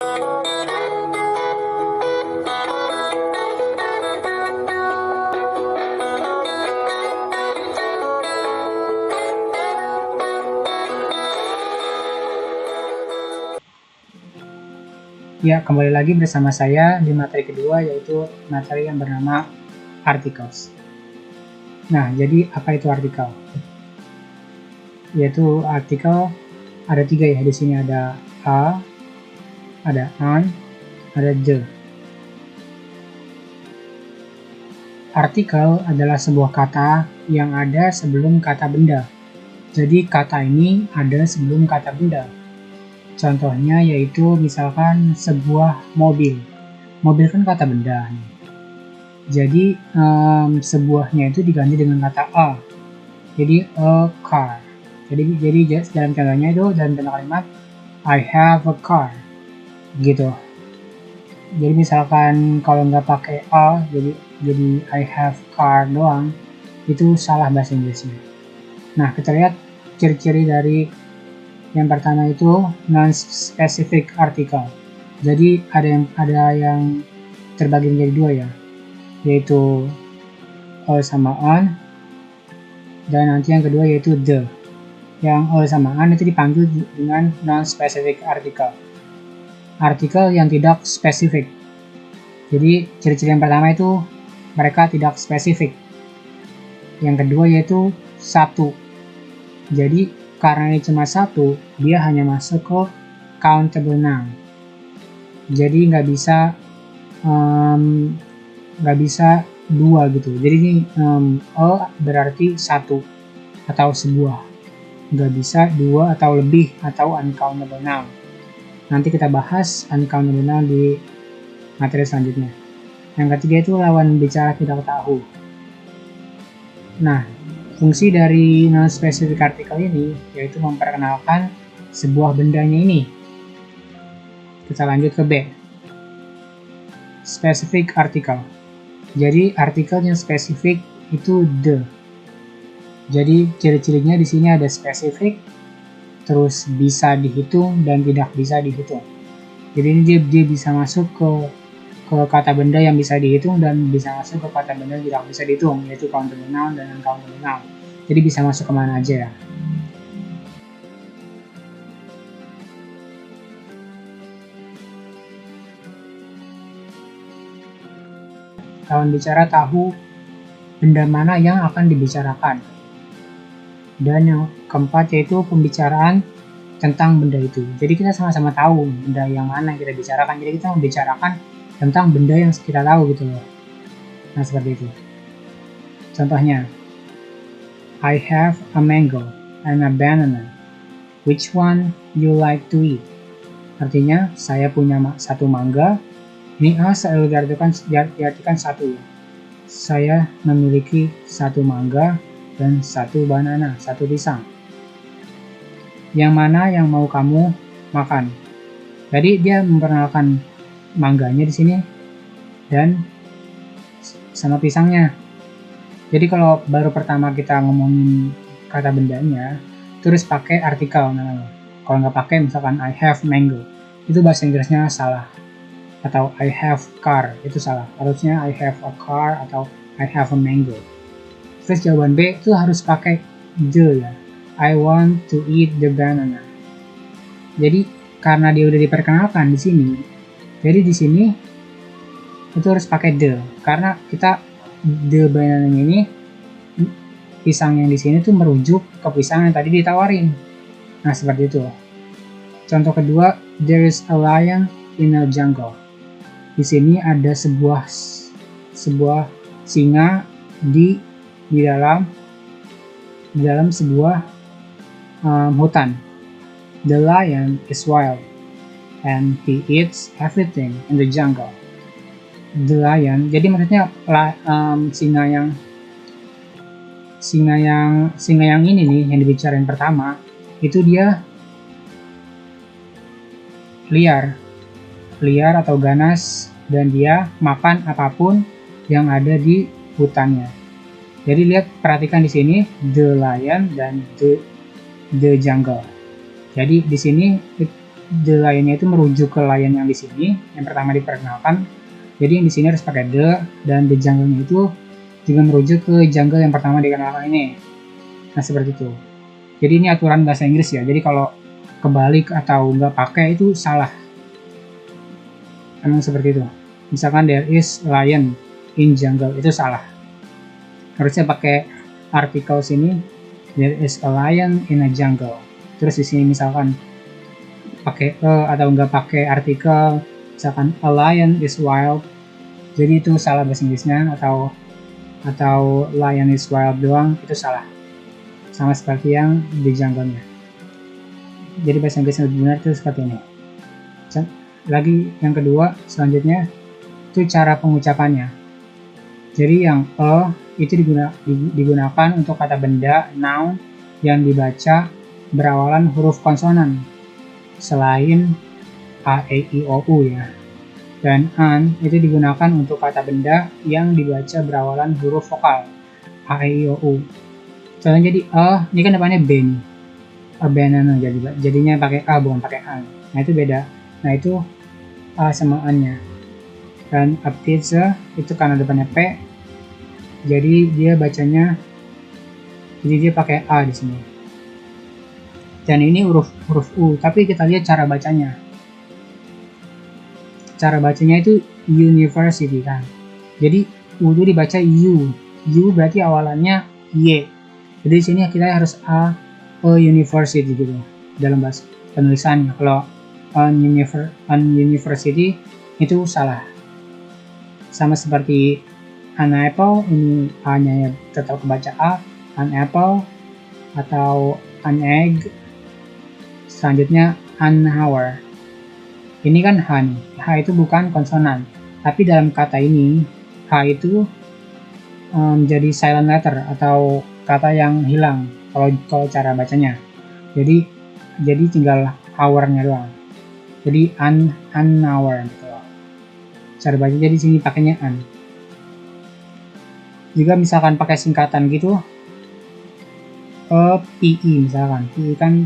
Ya, kembali lagi bersama saya di materi kedua, yaitu materi yang bernama articles. Nah, jadi apa itu artikel? Yaitu artikel ada 3 ya, di sini ada a, ada an, ada the. Artikel adalah sebuah kata yang ada sebelum kata benda. Jadi kata ini ada sebelum kata benda. Contohnya yaitu misalkan sebuah mobil. Mobil kan kata benda nih. Jadi sebuahnya itu diganti dengan kata a. Jadi a car. Jadi dalam contohnya itu dalam contoh kalimat I have a car. Gitu. Jadi misalkan kalau nggak pakai a, jadi I have car doang, itu salah bahasa Inggrisnya. Nah, kita lihat ciri-ciri dari yang pertama itu non-specific article. Jadi ada yang terbagi menjadi 2 ya, yaitu all sama on, dan nanti yang kedua yaitu the. Yang all sama on itu dipanggil dengan non-specific article. Artikel yang tidak spesifik. Jadi ciri-ciri yang pertama itu mereka tidak spesifik. Yang kedua yaitu satu. Jadi karena ini cuma satu, dia hanya masuk ke countable noun. Jadi nggak bisa 2 gitu. Jadi ini a berarti 1 atau sebuah. Nggak bisa 2 atau lebih atau uncountable noun. Nanti kita bahas uncountable noun di materi selanjutnya. Yang ketiga itu lawan bicara tidak tahu. Nah, fungsi dari non-specific article ini yaitu memperkenalkan sebuah bendanya ini. Kita lanjut ke B. Specific article. Jadi artikel yang spesifik itu the. Jadi ciri-cirinya di sini ada spesifik, terus bisa dihitung dan tidak bisa dihitung. Jadi ini dia bisa masuk ke kata benda yang bisa dihitung dan bisa masuk ke kata benda yang tidak bisa dihitung, yaitu countable noun dan uncountable noun. Jadi bisa masuk kemana aja ya. Lawan bicara tahu benda mana yang akan dibicarakan. Dan yang keempat yaitu pembicaraan tentang benda itu. Jadi kita sama-sama tahu benda yang mana yang kita bicarakan. Jadi kita membicarakan tentang benda yang kita tahu gitu loh. Nah, seperti itu. Contohnya, I have a mango and a banana. Which one you like to eat? Artinya, saya punya satu mangga. Ini A selalu diartikan satu ya. Saya memiliki satu mangga dan satu banana, satu pisang. Yang mana yang mau kamu makan? Jadi dia memperkenalkan mangganya di sini dan sama pisangnya. Jadi kalau baru pertama kita ngomongin kata bendanya, terus pakai artikel namanya. Kalau nggak pakai misalkan I have mango, itu bahasa Inggrisnya salah. Atau I have car, itu salah. Harusnya I have a car atau I have a mango. Terus jawaban B itu harus pakai the ya. I want to eat the banana. Jadi karena dia udah diperkenalkan di sini, jadi di sini itu harus pakai the, karena kita the banana ini pisang yang di sini tuh merujuk ke pisang yang tadi ditawarin. Nah, seperti itu. Contoh kedua, there is a lion in a jungle. Di sini ada sebuah singa di dalam sebuah hutan. The lion is wild and he eats everything in the jungle. The lion, jadi maksudnya singa yang ini nih yang dibicarain pertama itu dia liar atau ganas dan dia makan apapun yang ada di hutannya. Jadi lihat, perhatikan di sini the lion dan the jungle. Jadi di sini the lion-nya itu merujuk ke lion yang di sini, yang pertama diperkenalkan. Jadi yang di sini harus pakai the, dan the jungle-nya itu juga merujuk ke jungle yang pertama dikenalkan ini. Nah, seperti itu. Jadi ini aturan bahasa Inggris ya. Jadi kalau kebalik atau nggak pakai itu salah. Emang seperti itu. Misalkan there is lion in jungle, itu salah. Harusnya pakai artikel sini, there is a lion in a jungle. Terus di sini misalkan pakai atau nggak pakai artikel, misalkan a lion is wild, jadi itu salah bahasa Inggrisnya, atau lion is wild doang, itu salah, sama seperti yang di jungle-nya. Jadi bahasa Inggris yang benar itu seperti ini. Lagi yang kedua selanjutnya itu cara pengucapannya. Jadi yang itu digunakan untuk kata benda noun yang dibaca berawalan huruf konsonan selain a, e, i, o, u ya. Dan an itu digunakan untuk kata benda yang dibaca berawalan huruf vokal a, e, i, o, u. Contohnya jadi ini kan depannya b nih, a banana, jadinya pakai a bukan pakai an. Nah itu beda. Nah itu a sama an-nya. Dan a pizza itu karena depannya p, jadi dia bacanya, jadi dia pakai a di sini. Dan ini huruf u, tapi kita lihat cara bacanya. Cara bacanya itu university kan. Jadi u itu dibaca u. U berarti awalannya y. Jadi di sini kita harus a university gitu dalam bahasa penulisannya. Kalau university itu salah. Sama seperti an apple, ini a-nya ya tetap kebaca a, an apple, atau an egg. Selanjutnya an hour. Ini kan h nih. H itu bukan konsonan, tapi dalam kata ini h itu jadi silent letter atau kata yang hilang kalau cara bacanya. Jadi tinggal hour-nya doang. Jadi an hour gitu. Cara baca jadi sini pakainya an. Juga misalkan pakai singkatan gitu, PE misalkan. PE kan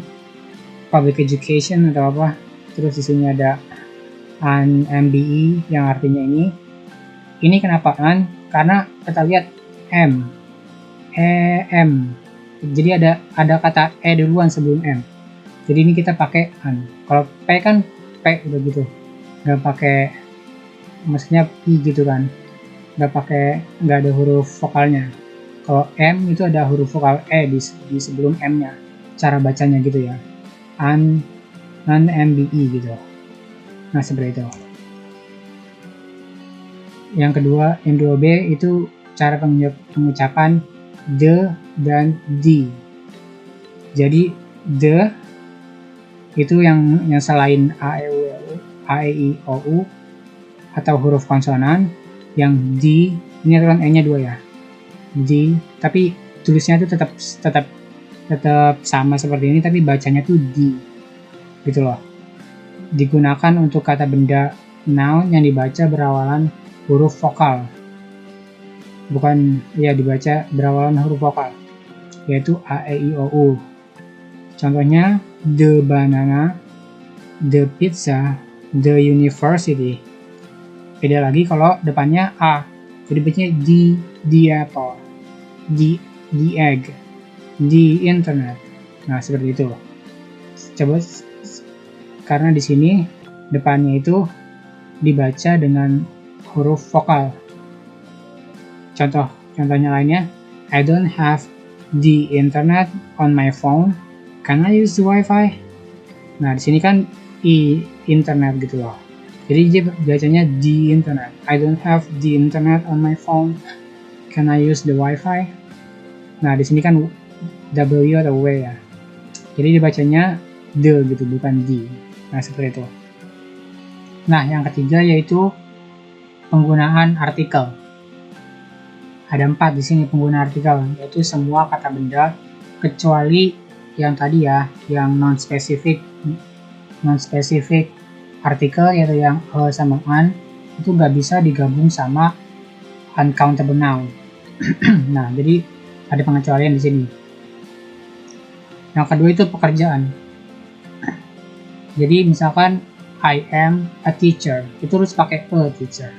public education atau apa. Terus di sini ada an MBE yang artinya ini. Ini kenapa an? Karena kita lihat m, em. Jadi ada kata e duluan sebelum m. Jadi ini kita pakai an. Kalau p kan p udah gitu, nggak pakai, maksudnya p gitu kan, nggak ada huruf vokalnya. Kalau m itu ada huruf vokal e di sebelum m-nya. Cara bacanya gitu ya. An MBE gitu. Nah seperti itu. Yang kedua, yang 2B itu cara pengucapan the dan the. Jadi the itu yang selain a, e, i, o, u atau huruf konsonan. Yang the ini aturan e-nya 2 ya. The, tapi tulisnya itu tetap sama seperti ini, tapi bacanya tuh di gitu loh. Digunakan untuk kata benda noun yang dibaca berawalan huruf vokal, bukan ya, dibaca berawalan huruf vokal, yaitu a, e, i, o, u. Contohnya the banana, the pizza, the university. Beda lagi kalau depannya a, jadi bacanya the apple, the egg, the internet. Nah seperti itu. Coba, karena di sini depannya itu dibaca dengan huruf vokal. Contohnya lainnya, I don't have the internet on my phone. Can I use the Wi-Fi? Nah di sini kan internet gitu loh. Jadi dia bacanya the internet. I don't have the internet on my phone. Can I use the Wi-Fi? Nah di sini kan W atau W ya. Jadi dibacanya the gitu, bukan the. Nah seperti itu. Nah yang ketiga yaitu penggunaan artikel. Ada 4 di sini pengguna artikel, yaitu semua kata benda kecuali yang tadi ya, yang non spesifik artikel, yaitu yang sama an, itu nggak bisa digabung sama uncountable noun. Nah jadi ada pengecualian di sini. Yang kedua itu pekerjaan. Jadi misalkan I am a teacher, itu harus pakai a teacher.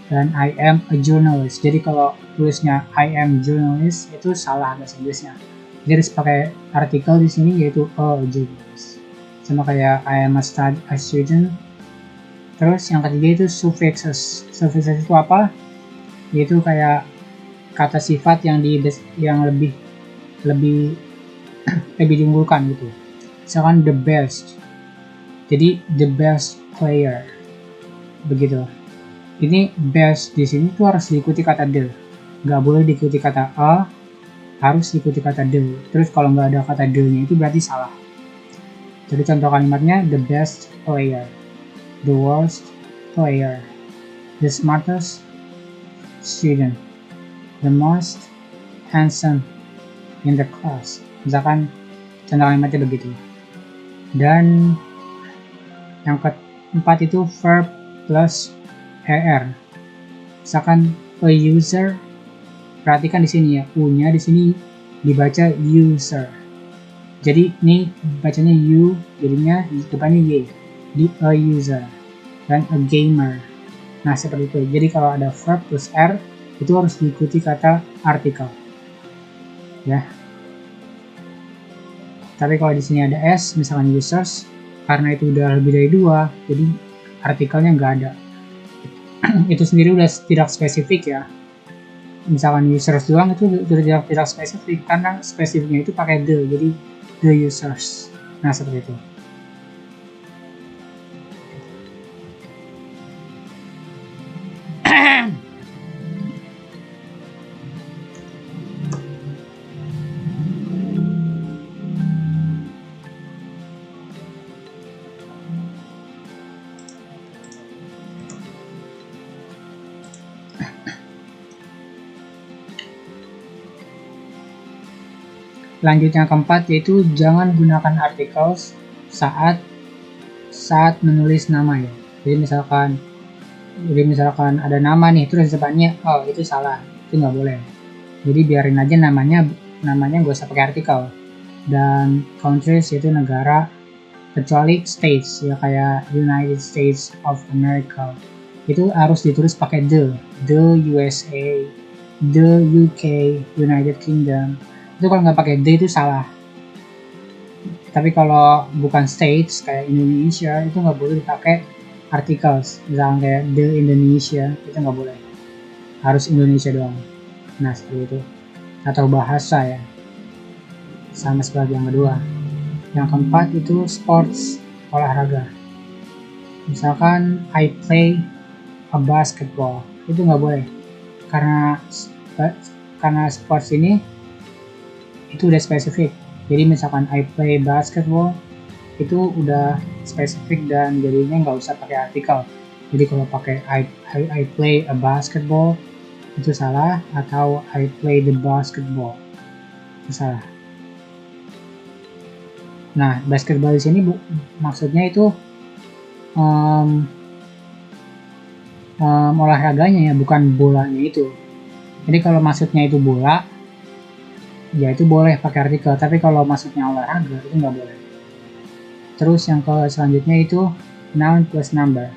Dan I am a journalist. Jadi kalau tulisnya I am journalist itu salah bahasa Inggrisnya. Jadi harus pakai artikel di sini yaitu a journalist. Sama kayak I am a student. Terus yang ketiga itu suffixes. Suffixes itu apa? Yaitu kayak kata sifat yang lebih diunggulkan gitu. Misalkan the best. Jadi the best player. Begitu. Ini best di sini tuh harus diikuti kata the. Nggak boleh diikuti kata a, harus diikuti kata the. Terus kalau nggak ada kata the-nya itu berarti salah. Jadi contoh kalimatnya the best player, the worst player, the smartest student, the most handsome in the class. Misalkan contoh kalimatnya begitu. Dan yang keempat itu verb plus er. Misalkan a user, perhatikan di sini ya, u-nya di sini dibaca user. Jadi ini bacanya u, jadinya depannya y. Di a user. Dan a gamer. Nah, seperti itu. Jadi kalau ada verb plus r, itu harus diikuti kata artikel. Ya. Tapi kalau di sini ada s, misalkan users, karena itu udah lebih dari 2, jadi artikelnya nggak ada. Itu sendiri udah tidak spesifik ya. Misalkan users doang itu sudah tidak spesifik, karena spesifiknya itu pakai the, jadi the users. Nah, seperti itu. Lanjutnya keempat yaitu jangan gunakan articles saat menulis nama ya. Jadi misalkan ada nama nih terus depannya oh itu salah, itu nggak boleh. Jadi biarin aja namanya nggak usah pakai artikel. Dan countries yaitu negara, kecuali states ya kayak United States of America itu harus ditulis pakai the USA, the UK, United Kingdom. Itu kalau nggak pakai the itu salah. Tapi kalau bukan states kayak Indonesia itu nggak boleh dipakai articles, misalnya kayak the Indonesia itu nggak boleh, harus Indonesia doang. Nah seperti itu. Atau bahasa ya, sama seperti yang kedua. Yang keempat itu sports, olahraga. Misalkan I play a basketball, itu nggak boleh karena sports ini itu udah spesifik. Jadi misalkan I play basketball itu udah spesifik dan jadinya nggak usah pakai artikel. Jadi kalau pakai I play a basketball itu salah, atau I play the basketball itu salah. Nah, basketball di sini maksudnya itu olahraganya ya, bukan bolanya itu. Jadi kalau maksudnya itu bola, ya itu boleh pakai artikel, tapi kalau maksudnya olahraga itu nggak boleh. Terus yang selanjutnya itu noun plus number.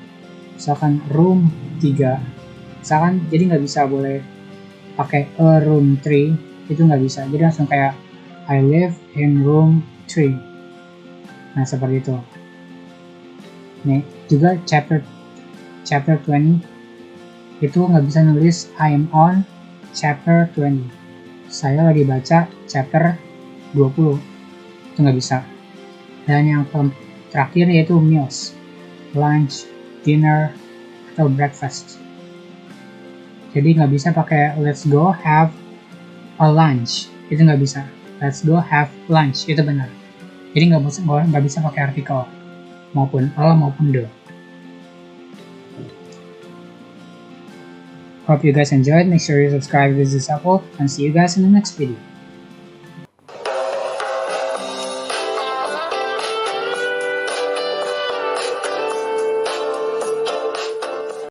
Misalkan room 3, misalkan jadi nggak bisa boleh pakai a room 3, itu nggak bisa. Jadi langsung kayak I live in room 3. Nah seperti itu. Nih juga chapter 20 itu nggak bisa nulis I am on chapter 20. Saya lagi baca chapter 20, itu nggak bisa. Dan yang terakhir yaitu meals, lunch, dinner, atau breakfast. Jadi nggak bisa pakai let's go have a lunch, itu nggak bisa. Let's go have lunch, itu benar. Jadi nggak bisa pakai artikel, maupun a maupun the. Hope you guys enjoyed. Make sure you subscribe if this is helpful, and see you guys in the next video.